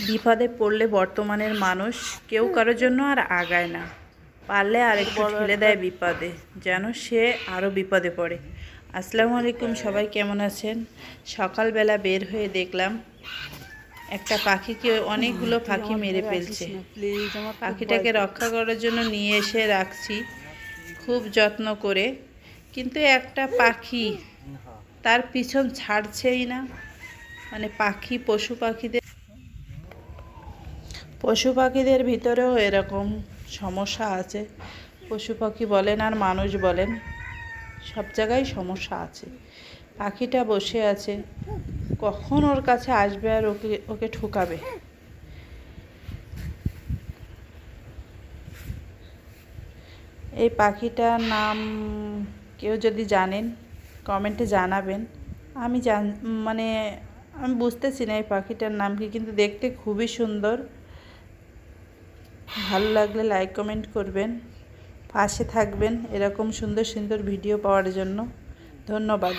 বিপদে পড়লে বর্তমানের মানুষ কেউ কারোর জন্য আর আগায় না, পারলে আরেকটু ঠেলে দেয় বিপদে, যেন সে আরও বিপদে পড়ে। আসসালামু আলাইকুম, সবাই কেমন আছেন? সকালবেলা বের হয়ে দেখলাম একটা পাখিকে অনেকগুলো পাখি মেরে ফেলছে। পাখিটাকে রক্ষা করার জন্য নিয়ে এসে রাখছি খুব যত্ন করে, কিন্তু একটা পাখি তার পিছন ছাড়ছেই না। মানে পশু পাখিদের ভিতরেও এরকম সমস্যা আছে। পশু পাখি বলেন আর মানুষ বলেন, সব জায়গায় সমস্যা আছে। পাখিটা বসে আছে, কখন ওর কাছে আসবে আর ওকে ওকে ঠুকাবে। এই পাখিটার নাম কেউ যদি জানেন কমেন্টে জানাবেন। আমি মানে আমি বুঝতেছি না এই পাখিটার নাম কি, কিন্তু দেখতে খুবই সুন্দর। ভালো লাগলে লাইক কমেন্ট করবেন, পাশে থাকবেন এরকম সুন্দর সুন্দর ভিডিও পাওয়ার জন্য। ধন্যবাদ।